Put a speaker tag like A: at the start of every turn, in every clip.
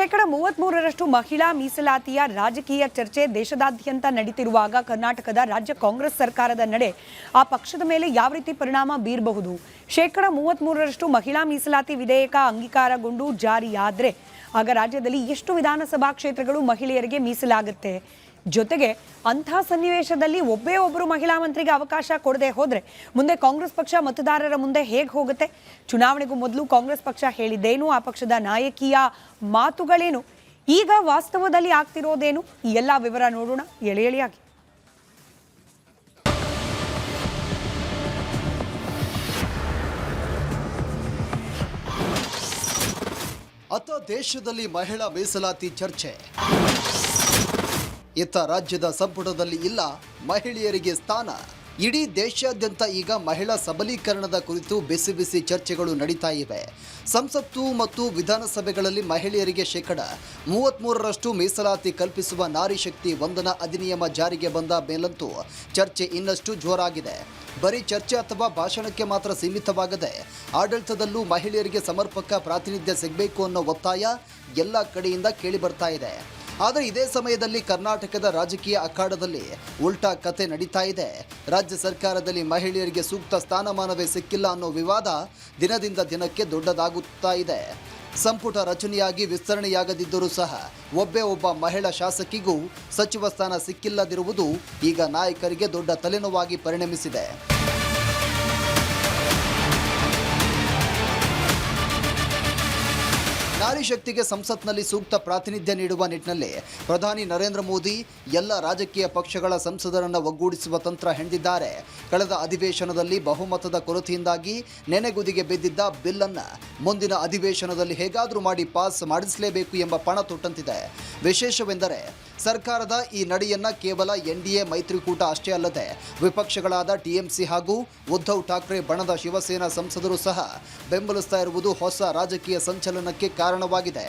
A: ಶೇಕಡ 33ರಷ್ಟು ಮಹಿಳಾ ಮೀಸಲಾತಿಯ ರಾಜಕೀಯ ಚರ್ಚೆ ದೇಶದಾದ್ಯಂತ ನಡೀತಿರುವಾಗ ಕರ್ನಾಟಕದ ರಾಜ್ಯ ಕಾಂಗ್ರೆಸ್ ಸರ್ಕಾರದ ನಡೆ ಆ ಪಕ್ಷದ ಮೇಲೆ ಯಾವ ರೀತಿ ಪರಿಣಾಮ ಬೀರಬಹುದು? ಶೇಕಡ 33ರಷ್ಟು ಮಹಿಳಾ ಮೀಸಲಾತಿ ವಿಧೇಯಕ ಅಂಗೀಕಾರಗೊಂಡು ಜಾರಿಯಾದರೆ ಆಗ ರಾಜ್ಯದಲ್ಲಿ ಎಷ್ಟು ವಿಧಾನಸಭಾ ಕ್ಷೇತ್ರಗಳು ಮಹಿಳೆಯರಿಗೆ ಮೀಸಲಾಗುತ್ತೆ? ಜೊತೆಗೆ ಅಂಥ ಸನ್ನಿವೇಶದಲ್ಲಿ ಒಬ್ಬೇ ಒಬ್ಬರು ಮಹಿಳಾ ಮಂತ್ರಿಗೆ ಅವಕಾಶ ಕೊಡದೆ ಹೋದರೆ ಮುಂದೆ ಕಾಂಗ್ರೆಸ್ ಪಕ್ಷ ಮತದಾರರ ಮುಂದೆ ಹೇಗೆ ಹೋಗುತ್ತೆ? ಚುನಾವಣೆಗೂ ಮೊದಲು ಕಾಂಗ್ರೆಸ್ ಪಕ್ಷ ಹೇಳಿದ್ದೇನು? ಆ ಪಕ್ಷದ ನಾಯಕೀಯ ಮಾತುಗಳೇನು? ಈಗ ವಾಸ್ತವದಲ್ಲಿ ಆಗ್ತಿರೋದೇನು? ಈ ಎಲ್ಲ ವಿವರ ನೋಡೋಣ ಎಳೆ ಎಳೆಯಾಗಿ.
B: ಅತ್ತ ದೇಶದಲ್ಲಿ ಮಹಿಳಾ ಮೀಸಲಾತಿ ಚರ್ಚೆ, ಇತ್ತ ರಾಜ್ಯದ ಸಂಪುಟದಲ್ಲಿ ಇಲ್ಲ ಮಹಿಳೆಯರಿಗೆ ಸ್ಥಾನ. ಇಡೀ ದೇಶಾದ್ಯಂತ ಈಗ ಮಹಿಳಾ ಸಬಲೀಕರಣದ ಕುರಿತು ಬಿಸಿ ಬಿಸಿ ಚರ್ಚೆಗಳು ನಡೀತಾ ಇವೆ. ಸಂಸತ್ತು ಮತ್ತು ವಿಧಾನಸಭೆಗಳಲ್ಲಿ ಮಹಿಳೆಯರಿಗೆ ಶೇಕಡ 33ರಷ್ಟು ಮೀಸಲಾತಿ ಕಲ್ಪಿಸುವ ನಾರಿ ಶಕ್ತಿ ವಂದನಾ ಅಧಿನಿಯಮ ಜಾರಿಗೆ ಬಂದ ಮೇಲಂತೂ ಚರ್ಚೆ ಇನ್ನಷ್ಟು ಜೋರಾಗಿದೆ. ಬರೀ ಚರ್ಚೆ ಅಥವಾ ಭಾಷಣಕ್ಕೆ ಮಾತ್ರ ಸೀಮಿತವಾಗದೆ ಆಡಳಿತದಲ್ಲೂ ಮಹಿಳೆಯರಿಗೆ ಸಮರ್ಪಕ ಪ್ರಾತಿನಿಧ್ಯ ಸಿಗಬೇಕು ಅನ್ನೋ ಒತ್ತಾಯ ಎಲ್ಲ ಕಡೆಯಿಂದ ಕೇಳಿ ಬರ್ತಾ ಇದೆ. ಆದರೆ ಇದೇ ಸಮಯದಲ್ಲಿ ಕರ್ನಾಟಕದ ರಾಜಕೀಯ ಅಖಾಡದಲ್ಲಿ ಉಲ್ಟಾ ಕತೆ ನಡೀತಾ ಇದೆ. ರಾಜ್ಯ ಸರ್ಕಾರದಲ್ಲಿ ಮಹಿಳೆಯರಿಗೆ ಸೂಕ್ತ ಸ್ಥಾನಮಾನವೇ ಸಿಕ್ಕಿಲ್ಲ ಅನ್ನೋ ವಿವಾದ ದಿನದಿಂದ ದಿನಕ್ಕೆ ದೊಡ್ಡದಾಗುತ್ತಾ ಇದೆ. ಸಂಪುಟ ರಚನೆಯಾಗಿ ವಿಸ್ತರಣೆಯಾಗದಿದ್ದರೂ ಸಹ ಒಬ್ಬೇ ಒಬ್ಬ ಮಹಿಳಾ ಶಾಸಕಿಗೂ ಸಚಿವ ಸ್ಥಾನ ಸಿಕ್ಕಿಲ್ಲದಿರುವುದು ಈಗ ನಾಯಕರಿಗೆ ದೊಡ್ಡ ತಲೆನೋವಾಗಿ ಪರಿಣಮಿಸಿದೆ. ನಾರಿ ಶಕ್ತಿಗೆ ಸಂಸತ್ನಲ್ಲಿ ಸೂಕ್ತ ಪ್ರಾತಿನಿಧ್ಯ ನೀಡುವ ನಿಟ್ಟಿನಲ್ಲಿ ಪ್ರಧಾನಿ ನರೇಂದ್ರ ಮೋದಿ ಎಲ್ಲ ರಾಜಕೀಯ ಪಕ್ಷಗಳ ಸಂಸದರನ್ನು ಒಗ್ಗೂಡಿಸುವ ತಂತ್ರ ಹೆಣೆದಿದ್ದಾರೆ. ಕಳೆದ ಅಧಿವೇಶನದಲ್ಲಿ ಬಹುಮತದ ಕೊರತೆಯಿಂದಾಗಿ ನೆನೆಗುದಿಗೆ ಬಿದ್ದಿದ್ದ ಬಿಲ್ ಅನ್ನು ಮುಂದಿನ ಅಧಿವೇಶನದಲ್ಲಿ ಹೇಗಾದರೂ ಮಾಡಿ ಪಾಸ್ ಮಾಡಿಸಲೇಬೇಕು ಎಂಬ ಪಣ ತೊಟ್ಟಂತಿದೆ. ವಿಶೇಷವೆಂದರೆ ಸರ್ಕಾರದ ಈ ನಡೆಯನ್ನ ಕೇವಲ ಎನ್ಡಿಎ ಮೈತ್ರಿಕೂಟ ಅಷ್ಟೇ ಅಲ್ಲದೆ ವಿಪಕ್ಷಗಳಾದ ಟಿಎಂಸಿ ಹಾಗೂ ಉದ್ಧವ್ ಠಾಕ್ರೆ ಬಣದ ಶಿವಸೇನಾ ಸಂಸದರು ಸಹ ಬೆಂಬಲಿಸ್ತಾ ಇರುವುದು ಹೊಸ ರಾಜಕೀಯ ಸಂಚಲನಕ್ಕೆ ಕಾರಣವಾಗಿದೆ.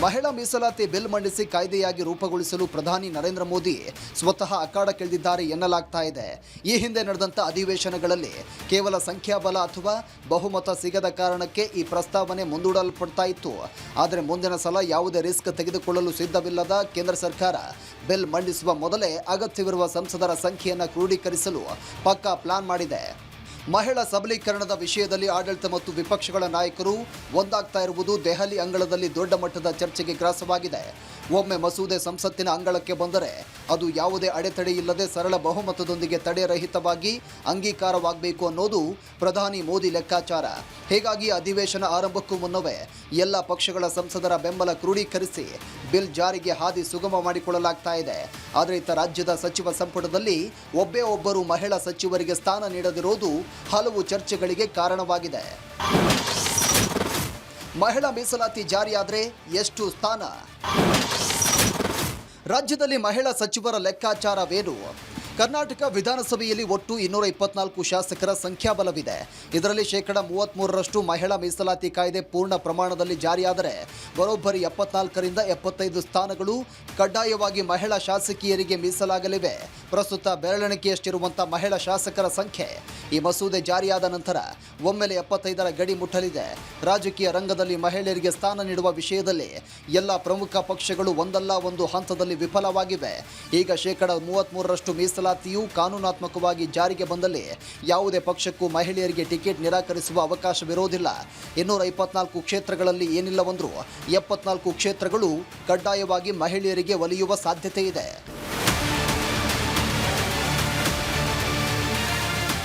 B: ಮಹಿಳಾ ಮೀಸಲಾತಿ ಬಿಲ್ ಮಂಡಿಸಿ ಕಾಯ್ದೆಯಾಗಿ ರೂಪುಗೊಳಿಸಲು ಪ್ರಧಾನಿ ನರೇಂದ್ರ ಮೋದಿ ಸ್ವತಃ ಅಖಾಡಕ್ಕಿಳಿದಿದ್ದಾರೆ ಎನ್ನಲಾಗ್ತಾ ಇದೆ. ಈ ಹಿಂದೆ ನಡೆದಂಥ ಅಧಿವೇಶನಗಳಲ್ಲಿ ಕೇವಲ ಸಂಖ್ಯಾಬಲ ಅಥವಾ ಬಹುಮತ ಸಿಗದ ಕಾರಣಕ್ಕೆ ಈ ಪ್ರಸ್ತಾವನೆ ಮುಂದೂಡಲ್ಪಡ್ತಾ ಇತ್ತು. ಆದರೆ ಮುಂದಿನ ಸಲ ಯಾವುದೇ ರಿಸ್ಕ್ ತೆಗೆದುಕೊಳ್ಳಲು ಸಿದ್ಧವಿಲ್ಲದ ಕೇಂದ್ರ ಸರ್ಕಾರ ಬಿಲ್ ಮಂಡಿಸುವ ಮೊದಲೇ ಅಗತ್ಯವಿರುವ ಸಂಸದರ ಸಂಖ್ಯೆಯನ್ನು ಕ್ರೋಢೀಕರಿಸಲು ಪಕ್ಕಾ ಪ್ಲಾನ್ ಮಾಡಿದೆ. ಮಹಿಳಾ ಸಬಲೀಕರಣದ ವಿಷಯದಲ್ಲಿ ಆಡಳಿತ ಮತ್ತು ವಿಪಕ್ಷಗಳ ನಾಯಕರು ಒಂದಾಗ್ತಾ ಇರುವುದು ದೆಹಲಿ ಅಂಗಳದಲ್ಲಿ ದೊಡ್ಡ ಮಟ್ಟದ ಚರ್ಚೆಗೆ ಗ್ರಾಸವಾಗಿದೆ. ಒಮ್ಮೆ ಮಸೂದೆ ಸಂಸತ್ತಿನ ಅಂಗಳಕ್ಕೆ ಬಂದರೆ ಅದು ಯಾವುದೇ ಅಡೆತಡೆ ಇಲ್ಲದೆ ಸರಳ ಬಹುಮತದೊಂದಿಗೆ ತಡೆರಹಿತವಾಗಿ ಅಂಗೀಕಾರವಾಗಬೇಕು ಅನ್ನೋದು ಪ್ರಧಾನಿ ಮೋದಿ ಲೆಕ್ಕಾಚಾರ. ಹೀಗಾಗಿ ಅಧಿವೇಶನ ಆರಂಭಕ್ಕೂ ಮುನ್ನವೇ ಎಲ್ಲ ಪಕ್ಷಗಳ ಸಂಸದರ ಬೆಂಬಲ ಕ್ರೋಢೀಕರಿಸಿ ಬಿಲ್ ಜಾರಿಗೆ ಹಾದಿ ಸುಗಮ ಮಾಡಿಕೊಳ್ಳಲಾಗ್ತಾ ಇದೆ. ಆದರೆ ಇತ್ತ ರಾಜ್ಯದ ಸಚಿವ ಸಂಪುಟದಲ್ಲಿ ಒಬ್ಬೇ ಒಬ್ಬರು ಮಹಿಳಾ ಸಚಿವರಿಗೆ ಸ್ಥಾನ ನೀಡದಿರೋದು ಹಲವು ಚರ್ಚೆಗಳಿಗೆ ಕಾರಣವಾಗಿದೆ. ಮಹಿಳಾ ಮೀಸಲಾತಿ ಜಾರಿಯಾದರೆ ಎಷ್ಟು ಸ್ಥಾನ? ರಾಜ್ಯದಲ್ಲಿ ಮಹಿಳಾ ಸಚಿವರ ಲೆಕ್ಕಾಚಾರವೇನು? ಕರ್ನಾಟಕ ವಿಧಾನಸಭೆಯಲ್ಲಿ ಒಟ್ಟು 224 ಶಾಸಕರ ಸಂಖ್ಯಾಬಲವಿದೆ. ಇದರಲ್ಲಿ ಶೇಕಡ 33ರಷ್ಟು ಮಹಿಳಾ ಮೀಸಲಾತಿ ಕಾಯ್ದೆ ಪೂರ್ಣ ಪ್ರಮಾಣದಲ್ಲಿ ಜಾರಿಯಾದರೆ ಬರೋಬ್ಬರಿ 74ರಿಂದ 75 ಸ್ಥಾನಗಳು ಕಡ್ಡಾಯವಾಗಿ ಮಹಿಳಾ ಶಾಸಕಿಯರಿಗೆ ಮೀಸಲಾಗಲಿವೆ. ಪ್ರಸ್ತುತ ಬೆರಳೆಣಿಕೆಯಷ್ಟಿರುವಂಥ ಮಹಿಳಾ ಶಾಸಕರ ಸಂಖ್ಯೆ ಈ ಮಸೂದೆ ಜಾರಿಯಾದ ನಂತರ ಒಮ್ಮೆಲೆ 75ರ ಗಡಿ ಮುಟ್ಟಲಿದೆ. ರಾಜಕೀಯ ರಂಗದಲ್ಲಿ ಮಹಿಳೆಯರಿಗೆ ಸ್ಥಾನ ನೀಡುವ ವಿಷಯದಲ್ಲಿ ಎಲ್ಲ ಪ್ರಮುಖ ಪಕ್ಷಗಳು ಒಂದಲ್ಲ ಒಂದು ಹಂತದಲ್ಲಿ ವಿಫಲವಾಗಿವೆ. ಈಗ ಶೇಕಡ 33ರಷ್ಟು ಮೀಸಲಾತಿಯು ಕಾನೂನಾತ್ಮಕವಾಗಿ ಜಾರಿಗೆ ಬಂದಲ್ಲಿ ಯಾವುದೇ ಪಕ್ಷಕ್ಕೂ ಮಹಿಳೆಯರಿಗೆ ಟಿಕೆಟ್ ನಿರಾಕರಿಸುವ ಅವಕಾಶವಿರೋದಿಲ್ಲ. 224 ಕ್ಷೇತ್ರಗಳಲ್ಲಿ ಏನಿಲ್ಲವೆಂದರೂ 74 ಕ್ಷೇತ್ರಗಳು ಕಡ್ಡಾಯವಾಗಿ ಮಹಿಳೆಯರಿಗೆ ಒಲಿಯುವ ಸಾಧ್ಯತೆ ಇದೆ.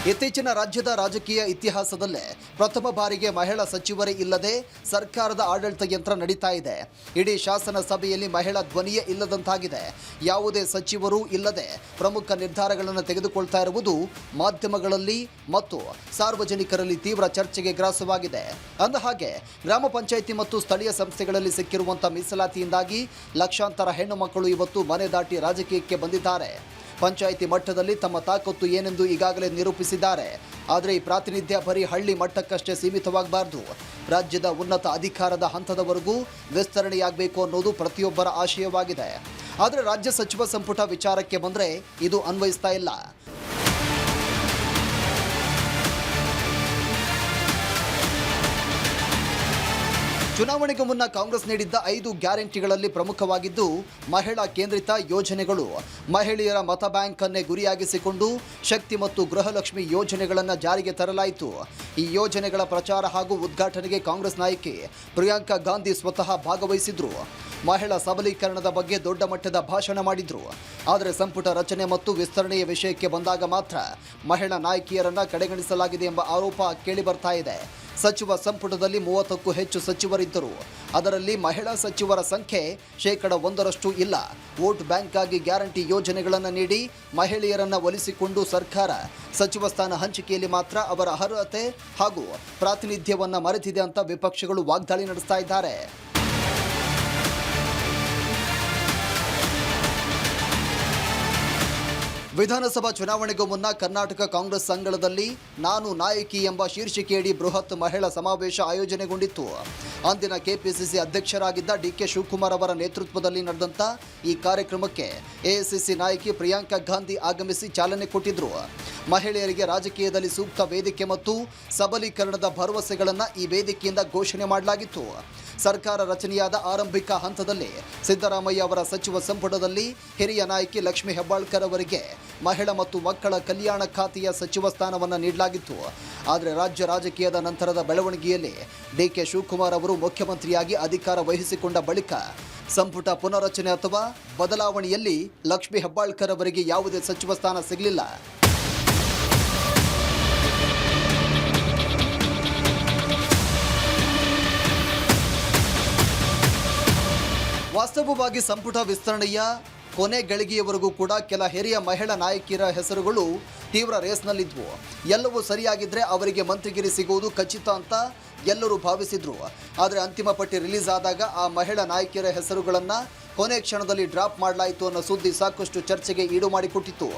B: ಇತ್ತೀಚಿನ ರಾಜ್ಯದ ರಾಜಕೀಯ ಇತಿಹಾಸದಲ್ಲೇ ಪ್ರಥಮ ಬಾರಿಗೆ ಮಹಿಳಾ ಸಚಿವರೇ ಇಲ್ಲದೆ ಸರ್ಕಾರದ ಆಡಳಿತ ಯಂತ್ರ ನಡೀತಾ ಇದೆ. ಇಡೀ ಶಾಸನ ಸಭೆಯಲ್ಲಿ ಮಹಿಳಾ ಧ್ವನಿಯೇ ಇಲ್ಲದಂತಾಗಿದೆ. ಯಾವುದೇ ಸಚಿವರು ಇಲ್ಲದೆ ಪ್ರಮುಖ ನಿರ್ಧಾರಗಳನ್ನು ತೆಗೆದುಕೊಳ್ತಾ ಇರುವುದು ಮಾಧ್ಯಮಗಳಲ್ಲಿ ಮತ್ತು ಸಾರ್ವಜನಿಕರಲ್ಲಿ ತೀವ್ರ ಚರ್ಚೆಗೆ ಗ್ರಾಸವಾಗಿದೆ. ಅಂದಹಾಗೆ ಗ್ರಾಮ ಪಂಚಾಯಿತಿ ಮತ್ತು ಸ್ಥಳೀಯ ಸಂಸ್ಥೆಗಳಲ್ಲಿ ಸಿಕ್ಕಿರುವಂಥ ಮೀಸಲಾತಿಯಿಂದಾಗಿ ಲಕ್ಷಾಂತರ ಹೆಣ್ಣು ಮಕ್ಕಳು ಇವತ್ತು ಮನೆ ದಾಟಿ ರಾಜಕೀಯಕ್ಕೆ ಬಂದಿದ್ದಾರೆ. ಪಂಚಾಯಿತಿ ಮಟ್ಟದಲ್ಲಿ ತಮ್ಮ ತಾಕತ್ತು ಏನೆಂದು ಈಗಾಗಲೇ ನಿರೂಪಿಸಿದ್ದಾರೆ. ಆದರೆ ಈ ಪ್ರಾತಿನಿಧ್ಯ ಬರೀ ಹಳ್ಳಿ ಮಟ್ಟಕ್ಕಷ್ಟೇ ಸೀಮಿತವಾಗಬಾರ್ದು. ರಾಜ್ಯದ ಉನ್ನತ ಅಧಿಕಾರದ ಹಂತದವರೆಗೂ ವಿಸ್ತರಣೆಯಾಗಬೇಕು ಅನ್ನೋದು ಪ್ರತಿಯೊಬ್ಬರ ಆಶಯವಾಗಿದೆ. ಆದರೆ ರಾಜ್ಯ ಸಚಿವ ಸಂಪುಟ ವಿಚಾರಕ್ಕೆ ಬಂದರೆ ಇದು ಅನ್ವಯಿಸ್ತಾ ಇಲ್ಲ. ಚುನಾವಣೆಗೂ ಮುನ್ನ ಕಾಂಗ್ರೆಸ್ ನೀಡಿದ್ದ 5 ಗ್ಯಾರಂಟಿಗಳಲ್ಲಿ ಪ್ರಮುಖವಾಗಿದ್ದು ಮಹಿಳಾ ಕೇಂದ್ರಿತ ಯೋಜನೆಗಳು. ಮಹಿಳೆಯರ ಮತ ಬ್ಯಾಂಕ್ ಅನ್ನೇ ಗುರಿಯಾಗಿಸಿಕೊಂಡು ಶಕ್ತಿ ಮತ್ತು ಗೃಹಲಕ್ಷ್ಮಿ ಯೋಜನೆಗಳನ್ನು ಜಾರಿಗೆ ತರಲಾಯಿತು. ಈ ಯೋಜನೆಗಳ ಪ್ರಚಾರ ಹಾಗೂ ಉದ್ಘಾಟನೆಗೆ ಕಾಂಗ್ರೆಸ್ ನಾಯಕಿ ಪ್ರಿಯಾಂಕಾ ಗಾಂಧಿ ಸ್ವತಃ ಭಾಗವಹಿಸಿದ್ರು. ಮಹಿಳಾ ಸಬಲೀಕರಣದ ಬಗ್ಗೆ ದೊಡ್ಡ ಮಟ್ಟದ ಭಾಷಣ ಮಾಡಿದ್ರು. ಆದರೆ ಸಂಪುಟ ರಚನೆ ಮತ್ತು ವಿಸ್ತರಣೆಯ ವಿಷಯಕ್ಕೆ ಬಂದಾಗ ಮಾತ್ರ ಮಹಿಳಾ ನಾಯಕಿಯರನ್ನ ಕಡೆಗಣಿಸಲಾಗಿದೆ ಎಂಬ ಆರೋಪ ಕೇಳಿಬರ್ತಾ ಇದೆ. ಸಚಿವ ಸಂಪುಟದಲ್ಲಿ 30ಕ್ಕೂ ಹೆಚ್ಚು ಸಚಿವರಿದ್ದರು. ಅದರಲ್ಲಿ ಮಹಿಳಾ ಸಚಿವರ ಸಂಖ್ಯೆ 1% ಇಲ್ಲ. ವೋಟ್ ಬ್ಯಾಂಕ್ ಆಗಿ ಗ್ಯಾರಂಟಿ ಯೋಜನೆಗಳನ್ನು ನೀಡಿ ಮಹಿಳೆಯರನ್ನ ಒಲಿಸಿಕೊಂಡು ಸರ್ಕಾರ ಸಚಿವ ಸ್ಥಾನ ಹಂಚಿಕೆಯಲ್ಲಿ ಮಾತ್ರ ಅವರ ಅರ್ಹತೆ ಹಾಗೂ ಪ್ರಾತಿನಿಧ್ಯವನ್ನ ಮರೆತಿದೆ ಅಂತ ವಿಪಕ್ಷಗಳು ವಾಗ್ದಾಳಿ ನಡೆಸ್ತಾ ಇದ್ದಾರೆ. ವಿಧಾನಸಭಾ ಚುನಾವಣೆಗೂ ಮುನ್ನ ಕರ್ನಾಟಕ ಕಾಂಗ್ರೆಸ್ ಅಂಗಳದಲ್ಲಿ ನಾನು ನಾಯಕಿ ಎಂಬ ಶೀರ್ಷಿಕೆಯಡಿ ಬೃಹತ್ ಮಹಿಳಾ ಸಮಾವೇಶ ಆಯೋಜನೆಗೊಂಡಿತ್ತು. ಅಂದಿನ ಕೆಪಿಸಿಸಿ ಅಧ್ಯಕ್ಷರಾಗಿದ್ದ ಡಿಕೆ ಶಿವಕುಮಾರ್ ಅವರ ನೇತೃತ್ವದಲ್ಲಿ ನಡೆದಂಥ ಈ ಕಾರ್ಯಕ್ರಮಕ್ಕೆ ಎಐಸಿಸಿ ನಾಯಕಿ ಪ್ರಿಯಾಂಕಾ ಗಾಂಧಿ ಆಗಮಿಸಿ ಚಾಲನೆ ಕೊಟ್ಟಿದ್ರು. ಮಹಿಳೆಯರಿಗೆ ರಾಜಕೀಯದಲ್ಲಿ ಸೂಕ್ತ ವೇದಿಕೆ ಮತ್ತು ಸಬಲೀಕರಣದ ಭರವಸೆಗಳನ್ನು ಈ ವೇದಿಕೆಯಿಂದ ಘೋಷಣೆ ಮಾಡಲಾಗಿತ್ತು. ಸರ್ಕಾರ ರಚನೆಯಾದ ಆರಂಭಿಕ ಹಂತದಲ್ಲಿ ಸಿದ್ದರಾಮಯ್ಯ ಅವರ ಸಚಿವ ಸಂಪುಟದಲ್ಲಿ ಹಿರಿಯ ನಾಯಕಿ ಲಕ್ಷ್ಮೀ ಹೆಬ್ಬಾಳ್ಕರ್ ಅವರಿಗೆ ಮಹಿಳಾ ಮತ್ತು ಮಕ್ಕಳ ಕಲ್ಯಾಣ ಖಾತೆಯ ಸಚಿವ ಸ್ಥಾನವನ್ನು ನೀಡಲಾಗಿತ್ತು. ಆದರೆ ರಾಜ್ಯ ರಾಜಕೀಯದ ನಂತರದ ಬೆಳವಣಿಗೆಯಲ್ಲಿ ಡಿಕೆ ಶಿವಕುಮಾರ್ ಅವರು ಮುಖ್ಯಮಂತ್ರಿಯಾಗಿ ಅಧಿಕಾರ ವಹಿಸಿಕೊಂಡ ಬಳಿಕ ಸಂಪುಟ ಪುನರಚನೆ ಅಥವಾ ಬದಲಾವಣೆಯಲ್ಲಿ ಲಕ್ಷ್ಮೀ ಹೆಬ್ಬಾಳ್ಕರ್ ಅವರಿಗೆ ಯಾವುದೇ ಸಚಿವ ಸ್ಥಾನ ಸಿಗಲಿಲ್ಲ. ವಾಸ್ತವವಾಗಿ ಸಂಪುಟ ವಿಸ್ತರಣೆಯ ಕೊನೆ ಗಳಿಗೆಯವರೆಗೂ ಕೂಡ ಕೆಲ ಹಿರಿಯ ಮಹಿಳಾ ನಾಯಕಿಯರ ಹೆಸರುಗಳು ತೀವ್ರ ರೇಸ್ನಲ್ಲಿದ್ವು. ಎಲ್ಲವೂ ಸರಿಯಾಗಿದ್ದರೆ ಅವರಿಗೆ ಮಂತ್ರಿಗಿರಿ ಸಿಗುವುದು ಖಚಿತ ಅಂತ ಎಲ್ಲರೂ ಭಾವಿಸಿದ್ರು. ಆದರೆ ಅಂತಿಮ ಪಟ್ಟಿ ರಿಲೀಸ್ ಆದಾಗ ಆ ಮಹಿಳಾ ನಾಯಕಿಯರ ಹೆಸರುಗಳನ್ನು ಕೊನೆ ಕ್ಷಣದಲ್ಲಿ ಡ್ರಾಪ್ ಮಾಡಲಾಯಿತು ಅನ್ನೋ ಸುದ್ದಿ ಸಾಕಷ್ಟು ಚರ್ಚೆಗೆ ಈಡು ಮಾಡಿಕೊಟ್ಟಿತ್ತು.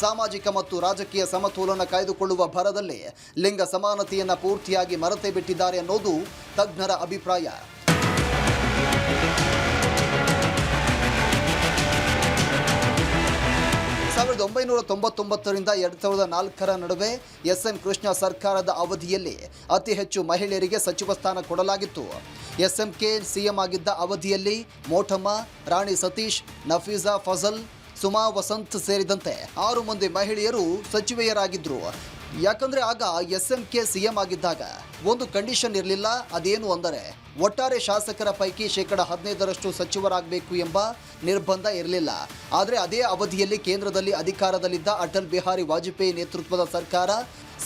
B: ಸಾಮಾಜಿಕ ಮತ್ತು ರಾಜಕೀಯ ಸಮತೋಲನ ಕಾಯ್ದುಕೊಳ್ಳುವ ಭರದಲ್ಲಿ ಲಿಂಗ ಸಮಾನತೆಯನ್ನು ಪೂರ್ತಿಯಾಗಿ ಮರೆತೇ ಬಿಟ್ಟಿದ್ದಾರೆ ಅನ್ನೋದು ತಜ್ಞರ ಅಭಿಪ್ರಾಯ. 1999ರಿಂದ 2004ರ ನಡುವೆ ಎಸ್.ಎನ್. ಕೃಷ್ಣ ಸರ್ಕಾರದ ಅವಧಿಯಲ್ಲಿ ಅತಿ ಹೆಚ್ಚು ಮಹಿಳೆಯರಿಗೆ ಸಚಿವ ಸ್ಥಾನ ಕೊಡಲಾಗಿತ್ತು. ಎಸ್.ಎಂ.ಕೆ ಸಿಎಂ ಆಗಿದ್ದ ಅವಧಿಯಲ್ಲಿ ಮೋಟಮ್ಮ, ರಾಣಿ ಸತೀಶ್, ನಫೀಸಾ ಫಜಲ್, ಸುಮಾ ವಸಂತ್ ಸೇರಿದಂತೆ 6 ಮಂದಿ ಮಹಿಳೆಯರು ಸಚಿವೆಯರಾಗಿದ್ದರು. ಯಾಕಂದರೆ ಆಗ ಎಸ್.ಎಂ.ಕೆ ಸಿಎಂ ಆಗಿದ್ದಾಗ ಒಂದು ಕಂಡೀಷನ್ ಇರಲಿಲ್ಲ. ಅದೇನು ಅಂದರೆ ಒಟ್ಟಾರೆ ಶಾಸಕರ ಪೈಕಿ 15% ಸಚಿವರಾಗಬೇಕು ಎಂಬ ನಿರ್ಬಂಧ ಇರಲಿಲ್ಲ. ಆದರೆ ಅದೇ ಅವಧಿಯಲ್ಲಿ ಕೇಂದ್ರದಲ್ಲಿ ಅಧಿಕಾರದಲ್ಲಿದ್ದ ಅಟಲ್ ಬಿಹಾರಿ ವಾಜಪೇಯಿ ನೇತೃತ್ವದ ಸರ್ಕಾರ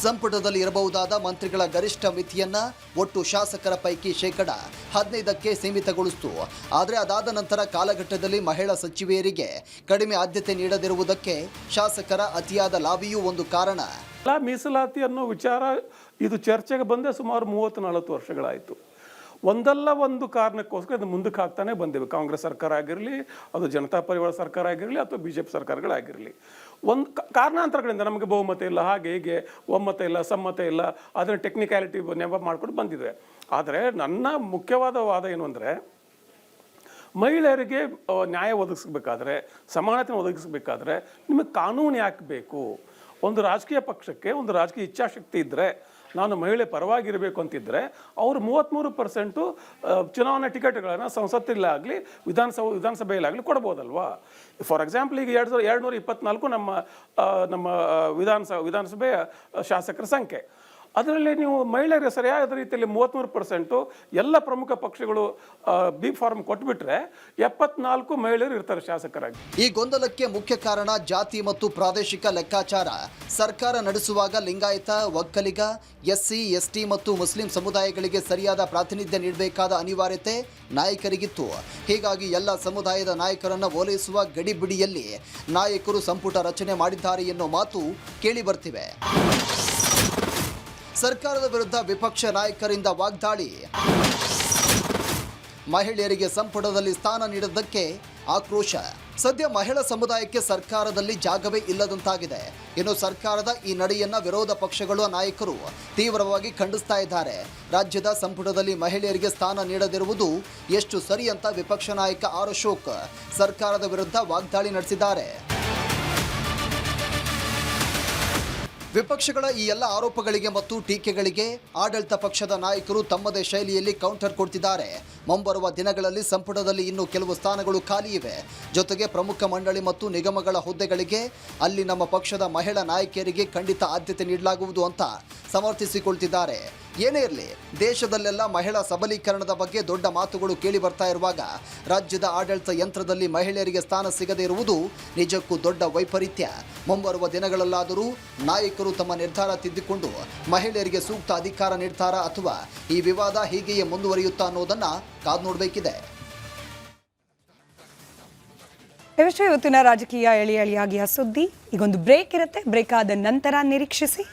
B: ಸಂಪುಟದಲ್ಲಿ ಇರಬಹುದಾದ ಮಂತ್ರಿಗಳ ಗರಿಷ್ಠ ಮಿತಿಯನ್ನು ಒಟ್ಟು ಶಾಸಕರ ಪೈಕಿ 15%ಕ್ಕೆ ಸೀಮಿತಗೊಳಿಸಿತು. ಆದರೆ ಅದಾದ ನಂತರ ಕಾಲಘಟ್ಟದಲ್ಲಿ ಮಹಿಳಾ ಸಚಿವೆಯರಿಗೆ ಕಡಿಮೆ ಆದ್ಯತೆ ನೀಡದಿರುವುದಕ್ಕೆ ಶಾಸಕರ ಅತಿಯಾದ ಲಾಬಿಯೂ ಒಂದು ಕಾರಣ.
C: ಮೀಸಲಾತಿ ಅನ್ನೋ ವಿಚಾರ ಇದು ಚರ್ಚೆಗೆ ಬಂದೇ ಸುಮಾರು 30-40 ವರ್ಷಗಳಾಯಿತು. ಒಂದಲ್ಲ ಒಂದು ಕಾರಣಕ್ಕೋಸ್ಕರ ಇದು ಮುಂದಕ್ಕೆ ಹಾಕ್ತಾನೆ ಬಂದಿವೆ. ಕಾಂಗ್ರೆಸ್ ಸರ್ಕಾರ ಆಗಿರಲಿ, ಅದು ಜನತಾ ಪರಿವಾರ ಸರ್ಕಾರ ಆಗಿರಲಿ, ಅಥವಾ BJP ಸರ್ಕಾರಗಳಾಗಿರಲಿ, ಒಂದು ಕಾರಣಾಂತರಗಳಿಂದ ನಮಗೆ ಬಹುಮತ ಇಲ್ಲ, ಹಾಗೆ ಹೀಗೆ ಒಮ್ಮತ ಇಲ್ಲ, ಸಮ್ಮತ ಇಲ್ಲ, ಅದನ್ನು ಟೆಕ್ನಿಕ್ಯಾಲಿಟಿ ನೆಪ ಮಾಡ್ಕೊಂಡು ಬಂದಿದೆ. ಆದರೆ ನನ್ನ ಮುಖ್ಯವಾದ ವಾದ ಏನು ಅಂದರೆ, ಮಹಿಳೆಯರಿಗೆ ನ್ಯಾಯ ಒದಗಿಸ್ಬೇಕಾದ್ರೆ, ಸಮಾನತೆ ಒದಗಿಸ್ಬೇಕಾದ್ರೆ ನಿಮಗೆ ಕಾನೂನು ಯಾಕೆ ಬೇಕು? ಒಂದು ರಾಜಕೀಯ ಪಕ್ಷಕ್ಕೆ ಒಂದು ರಾಜಕೀಯ ಇಚ್ಛಾಶಕ್ತಿ ಇದ್ದರೆ, ನಾನು ಮಹಿಳೆ ಪರವಾಗಿರಬೇಕು ಅಂತಿದ್ದರೆ ಅವರು 33% ಚುನಾವಣಾ ಟಿಕೆಟ್ಗಳನ್ನು ಸಂಸತ್ತಿಲ್ಲಾಗಲಿ ವಿಧಾನಸಭೆಯಲ್ಲಾಗಲಿ ಕೊಡ್ಬೋದಲ್ವಾ? ಫಾರ್ ಎಕ್ಸಾಂಪಲ್, ಈಗ 2224 ನಮ್ಮ ವಿಧಾನಸಭೆಯ ಶಾಸಕರ ಸಂಖ್ಯೆ. ಅದರಲ್ಲಿ ನೀವು ಮಹಿಳೆಯರಿಗೆ ಸರಿಯಾದ ರೀತಿಯಲ್ಲಿ 33% ಎಲ್ಲ ಪ್ರಮುಖ ಪಕ್ಷಗಳು ಬಿ ಫಾರ್ಮ್ ಕೊಟ್ಬಿಟ್ರೆ 74 ಮಹಿಳೆಯರು ಇರ್ತಾರೆ ಶಾಸಕರಾಗಿ.
B: ಈ ಗೊಂದಲಕ್ಕೆ ಮುಖ್ಯ ಕಾರಣ ಜಾತಿ ಮತ್ತು ಪ್ರಾದೇಶಿಕ ಲೆಕ್ಕಾಚಾರ. ಸರ್ಕಾರ ನಡೆಸುವಾಗ ಲಿಂಗಾಯತ, ಒಕ್ಕಲಿಗ, SC, ST ಮತ್ತು ಮುಸ್ಲಿಂ ಸಮುದಾಯಗಳಿಗೆ ಸರಿಯಾದ ಪ್ರಾತಿನಿಧ್ಯ ನೀಡಬೇಕಾದ ಅನಿವಾರ್ಯತೆ ನಾಯಕರಿಗಿತ್ತು. ಹೀಗಾಗಿ ಎಲ್ಲ ಸಮುದಾಯದ ನಾಯಕರನ್ನು ಓಲೈಸುವ ಗಡಿಬಿಡಿಯಲ್ಲಿ ನಾಯಕರು ಸಂಪುಟ ರಚನೆ ಮಾಡಿದ್ದಾರೆ ಎನ್ನುವ ಮಾತು ಕೇಳಿ ಬರ್ತಿವೆ. ಸರ್ಕಾರದ ವಿರುದ್ಧ ವಿಪಕ್ಷ ನಾಯಕರಿಂದ ವಾಗ್ದಾಳಿ. ಮಹಿಳೆಯರಿಗೆ ಸಂಪುಟದಲ್ಲಿ ಸ್ಥಾನ ನೀಡದ್ದಕ್ಕೆ ಆಕ್ರೋಶ. ಸದ್ಯ ಮಹಿಳಾ ಸಮುದಾಯಕ್ಕೆ ಸರ್ಕಾರದಲ್ಲಿ ಜಾಗವೇ ಇಲ್ಲದಂತಾಗಿದೆ. ಇನ್ನು ಸರ್ಕಾರದ ಈ ನಡೆಯನ್ನ ವಿರೋಧ ಪಕ್ಷಗಳ ನಾಯಕರು ತೀವ್ರವಾಗಿ ಖಂಡಿಸ್ತಾ ಇದ್ದಾರೆ. ರಾಜ್ಯದ ಸಂಪುಟದಲ್ಲಿ ಮಹಿಳೆಯರಿಗೆ ಸ್ಥಾನ ನೀಡದಿರುವುದು ಎಷ್ಟು ಸರಿ ಅಂತ ವಿಪಕ್ಷ ನಾಯಕ ಆರ್ ಅಶೋಕ್ ಸರ್ಕಾರದ ವಿರುದ್ಧ ವಾಗ್ದಾಳಿ ನಡೆಸಿದ್ದಾರೆ. ವಿಪಕ್ಷಗಳ ಈ ಎಲ್ಲ ಆರೋಪಗಳಿಗೆ ಮತ್ತು ಟೀಕೆಗಳಿಗೆ ಆಡಳಿತ ಪಕ್ಷದ ನಾಯಕರು ತಮ್ಮದೇ ಶೈಲಿಯಲ್ಲಿ ಕೌಂಟರ್ ಕೊಡ್ತಿದ್ದಾರೆ. ಮುಂಬರುವ ದಿನಗಳಲ್ಲಿ ಸಂಪುಟದಲ್ಲಿ ಇನ್ನೂ ಕೆಲವು ಸ್ಥಾನಗಳು ಖಾಲಿ ಇವೆ. ಜೊತೆಗೆ ಪ್ರಮುಖ ಮಂಡಳಿ ಮತ್ತು ನಿಗಮಗಳ ಹುದ್ದೆಗಳಿಗೆ ಅಲ್ಲಿ ನಮ್ಮ ಪಕ್ಷದ ಮಹಿಳಾ ನಾಯಕಿಯರಿಗೆ ಖಂಡಿತ ಆದ್ಯತೆ ನೀಡಲಾಗುವುದು ಅಂತ ಸಮರ್ಥಿಸಿಕೊಳ್ತಿದ್ದಾರೆ. ಏನೇ ಇರಲಿ, ದೇಶದಲ್ಲೆಲ್ಲ ಮಹಿಳಾ ಸಬಲೀಕರಣದ ಬಗ್ಗೆ ದೊಡ್ಡ ಮಾತುಗಳು ಕೇಳಿ ಬರ್ತಾ ಇರುವಾಗ ರಾಜ್ಯದ ಆಡಳಿತ ಯಂತ್ರದಲ್ಲಿ ಮಹಿಳೆಯರಿಗೆ ಸ್ಥಾನ ಸಿಗದೇ ಇರುವುದು ನಿಜಕ್ಕೂ ದೊಡ್ಡ ವೈಪರೀತ್ಯ. ಮುಂಬರುವ ದಿನಗಳಲ್ಲಾದರೂ ನಾಯಕರು ತಮ್ಮ ನಿರ್ಧಾರ ತಿದ್ದಿಕೊಂಡು ಮಹಿಳೆಯರಿಗೆ ಸೂಕ್ತ ಅಧಿಕಾರ ನೀಡ್ತಾರಾ ಅಥವಾ ಈ ವಿವಾದ ಹೀಗೆಯೇ ಮುಂದುವರಿಯುತ್ತಾ ಅನ್ನೋದನ್ನ ಕಾದು ನೋಡಬೇಕಿದೆ.
A: ಇವಷ್ಟೇ ಇವತ್ತಿನ ರಾಜಕೀಯ ಎಳೆ ಎಳೆಯಾಗಿಯ ಸುದ್ದಿ. ಈಗೊಂದು ಬ್ರೇಕ್ ಇರುತ್ತೆ. ಬ್ರೇಕ್ ಆದ ನಂತರ ನಿರೀಕ್ಷಿಸಿ.